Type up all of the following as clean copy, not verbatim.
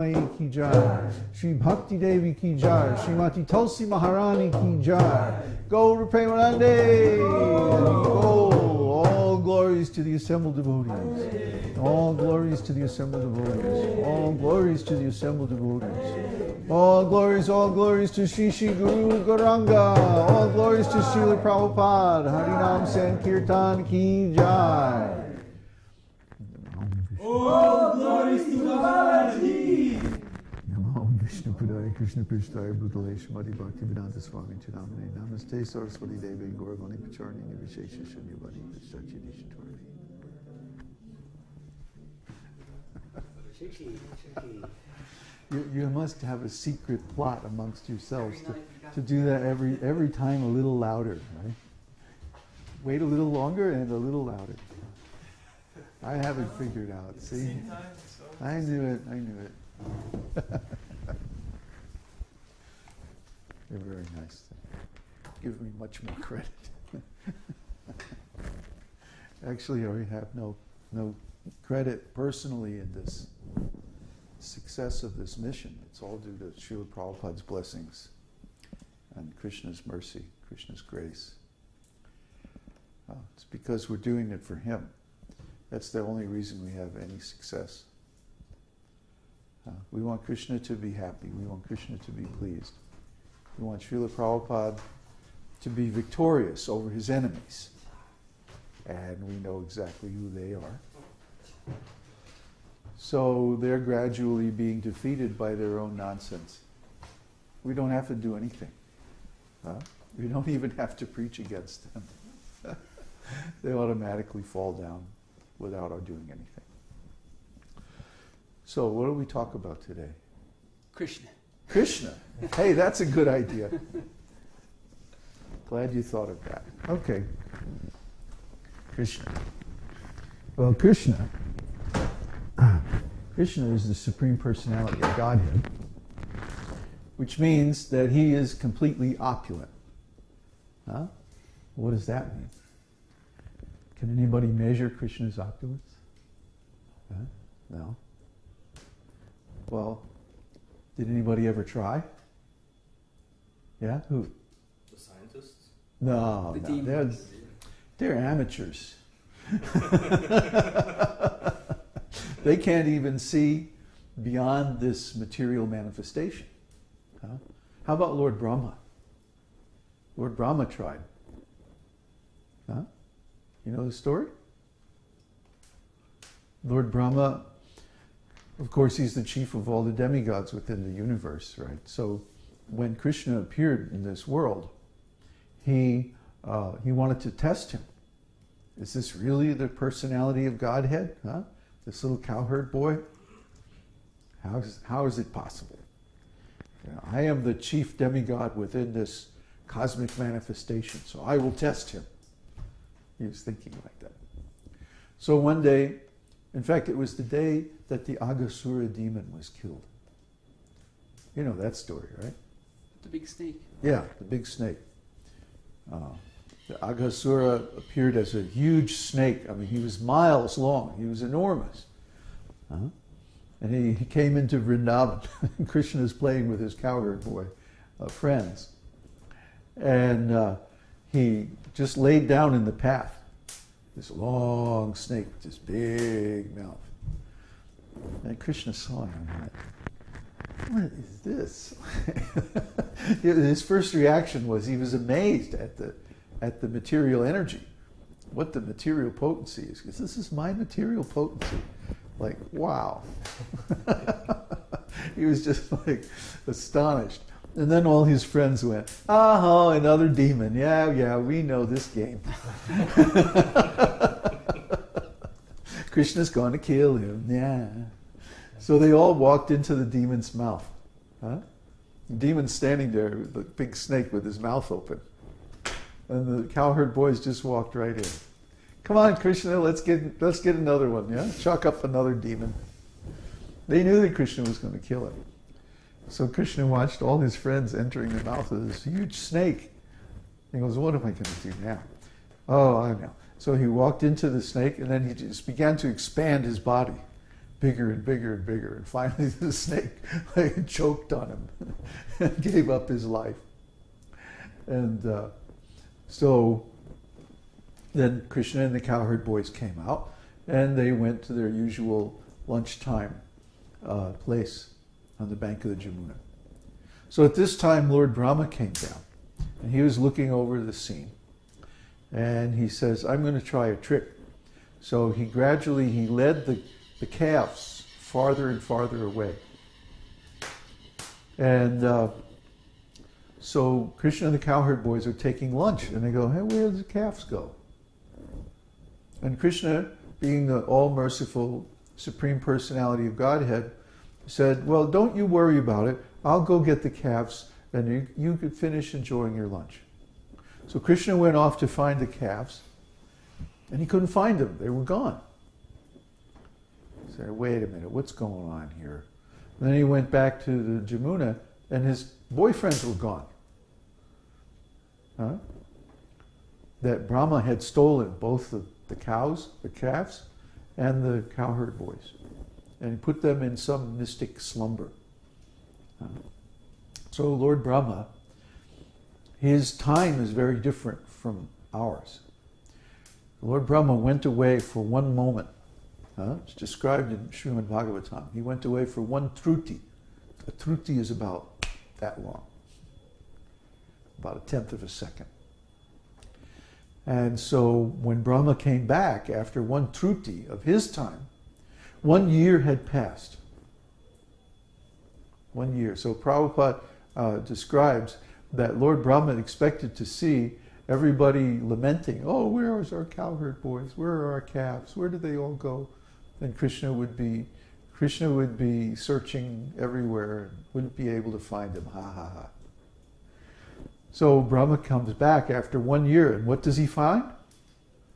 Ki jai, Shri Bhakti Devi ki jai, Srimati Tulsi Maharani ki jai, Gaur Premanande, all glories to the assembled devotees, all glories to the assembled devotees, all glories to the assembled devotees, all glories to Shri Shri Guru Gauranga, all glories to Srila Prabhupada, Harinam Sankirtan ki jai. All glories to Bhagavad-gītā. Namo Vishnu Padaya Krishna Prishthaya Bhutale Śrīmad Bhāgavatam Swami Chidamane Namaste Saraswati Devi Gaurvani Pacharni Nivishesha Shanyavani Vishtachi Nishatori. You must have a secret plot amongst yourselves to do that every time a little louder, right? Wait a little longer and a little louder. I haven't figured out. See, I knew it. You're very nice. Give me much more credit. Actually, I have no credit personally in this success of this mission. It's all due to Srila Prabhupada's blessings and Krishna's mercy, Krishna's grace. It's because we're doing it for him. That's the only reason we have any success. We want Krishna to be happy. We want Krishna to be pleased. We want Srila Prabhupada to be victorious over his enemies. And we know exactly who they are. So they're gradually being defeated by their own nonsense. We don't have to do anything. We don't even have to preach against them. They automatically fall down without our doing anything. So what do we talk about today? Krishna. Krishna. Hey, that's a good idea. Glad you thought of that. Okay. Krishna. Well, Krishna is the Supreme Personality of Godhead, which means that he is completely opulent. What does that mean? Can anybody measure Krishna's opulence? No. Well, did anybody ever try? Yeah? Who? The scientists? No, they're amateurs. They can't even see beyond this material manifestation. How about Lord Brahma? Lord Brahma tried. You know the story? Lord Brahma, of course, he's the chief of all the demigods within the universe, right? So when Krishna appeared in this world, he wanted to test him. Is this really the personality of Godhead? This little cowherd boy? How is it possible? I am the chief demigod within this cosmic manifestation, so I will test him. He was thinking like that. So one day, in fact, it was the day that the Aghasura demon was killed. You know that story, right? The big snake. Yeah, the big snake. The Aghasura appeared as a huge snake. I mean, he was miles long. He was enormous. And he came into Vrindavan. Krishna is playing with his cowherd boy friends. And he just laid down in the path. This long snake with this big mouth. And Krishna saw him and went, what is this? His first reaction was he was amazed at the material energy, what the material potency is. Because this is my material potency. Like, wow. He was just like astonished. And then all his friends went, oh, another demon. Yeah, we know this game. Krishna's going to kill him. Yeah. So they all walked into the demon's mouth. The demon's standing there with the big snake with his mouth open. And the cowherd boys just walked right in. Come on, Krishna, let's get another one, yeah? Chalk up another demon. They knew that Krishna was going to kill him. So Krishna watched all his friends entering the mouth of this huge snake. He goes, what am I going to do now? Oh, I know. So he walked into the snake and then he just began to expand his body. bigger and bigger and bigger. And finally the snake like, choked on him and gave up his life. And so then Kṛṣṇa and the cowherd boys came out, and they went to their usual lunchtime place on the bank of the Jamuna. So at this time, Lord Brahma came down, and he was looking over the scene. And he says, I'm going to try a trick. So he led the calves farther and farther away. And so Kṛṣṇa and the cowherd boys are taking lunch, and they go, hey, where did the calves go? And Kṛṣṇa, being the all-merciful Supreme Personality of Godhead, said, well, don't you worry about it. I'll go get the calves, and you could finish enjoying your lunch. So Kṛṣṇa went off to find the calves, and he couldn't find them. They were gone. He said, wait a minute, what's going on here? And then he went back to the Jamuna, and his boyfriends were gone. Huh? That Brahma had stolen both the cows, the calves, and the cowherd boys, and put them in some mystic slumber. So Lord Brahma, his time is very different from ours. Lord Brahma went away for one moment. It's described in Śrīmad-Bhāgavatam. He went away for one truti. A truti is about that long, about a tenth of a second. And so when Brahma came back after one truti of his time, 1 year had passed. 1 year. So Prabhupada describes that Lord Brahma expected to see everybody lamenting, oh, where are our cowherd boys? Where are our calves? Where did they all go? Then Kṛṣṇa would be searching everywhere and wouldn't be able to find them. Ha ha ha. So Brahma comes back after 1 year, and what does he find?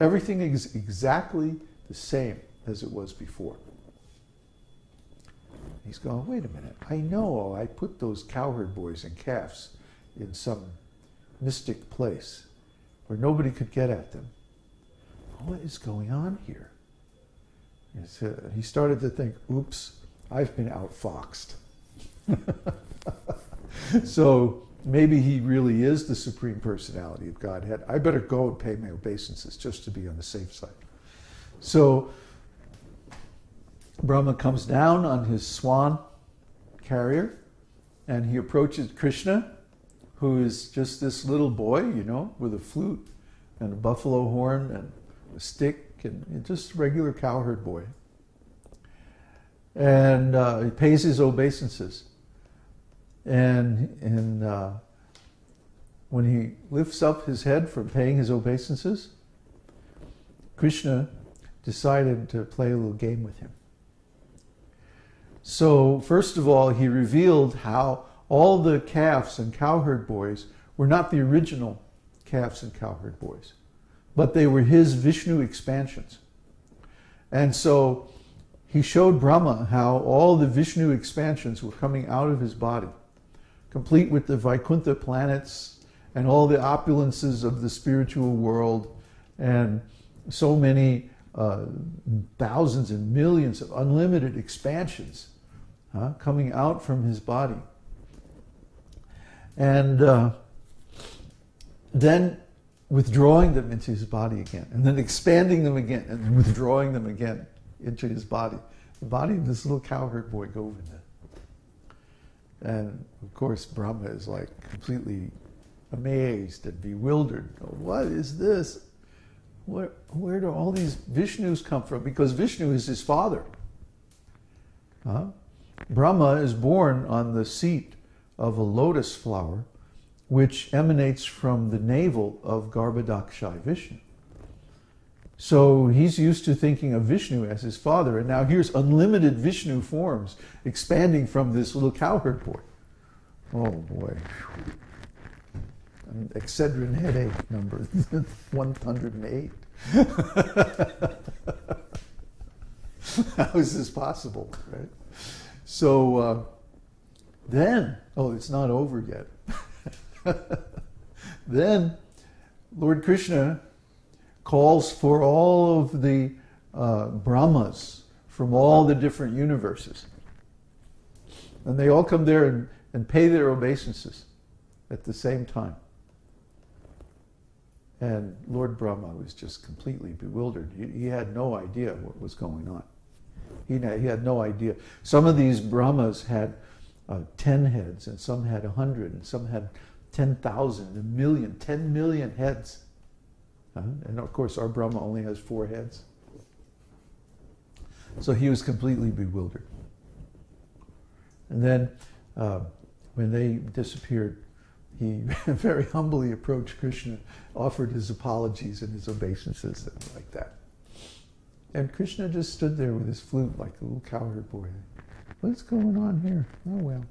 Everything is exactly the same as it was before. He's going, wait a minute, I know I put those cowherd boys and calves in some mystic place where nobody could get at them. What is going on here? He started to think, oops, I've been outfoxed. So maybe he really is the Supreme Personality of Godhead. I better go and pay my obeisances just to be on the safe side. So Brahma comes down on his swan carrier, and he approaches Kṛṣṇa, who is just this little boy, with a flute and a buffalo horn and a stick, and just a regular cowherd boy. And he pays his obeisances. And when he lifts up his head from paying his obeisances, Kṛṣṇa decided to play a little game with him. So first of all, he revealed how all the calves and cowherd boys were not the original calves and cowherd boys, but they were his Vishnu expansions. And so he showed Brahma how all the Vishnu expansions were coming out of his body, complete with the Vaikuntha planets and all the opulences of the spiritual world, and so many thousands and millions of unlimited expansions coming out from his body. And then withdrawing them into his body again, and then expanding them again, and withdrawing them again into his body. The body of this little cowherd boy, Govinda. And of course, Brahma is like completely amazed and bewildered. What is this? Where do all these Vishnus come from? Because Vishnu is his father. Brahma is born on the seat of a lotus flower, which emanates from the navel of Garbhodakshai Vishnu. So he's used to thinking of Vishnu as his father, and now here's unlimited Vishnu forms expanding from this little cowherd boy. Oh boy. An Excedrin headache number 108. How is this possible, right? So then, it's not over yet. Then Lord Kṛṣṇa calls for all of the Brahmas from all the different universes. And they all come there and pay their obeisances at the same time. And Lord Brahma was just completely bewildered. He had no idea what was going on. He had no idea. Some of these Brahmas had 10 heads, and some had 100, and some had 10,000, a million, 10 million heads. And of course, our Brahma only has 4 heads. So he was completely bewildered. And then when they disappeared, he very humbly approached Kṛṣṇa, offered his apologies and his obeisances and like that. And Kṛṣṇa just stood there with his flute like a little cowherd boy. What's going on here? Oh well,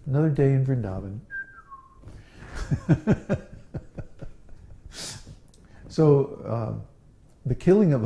another day in Vrindavan. So the killing of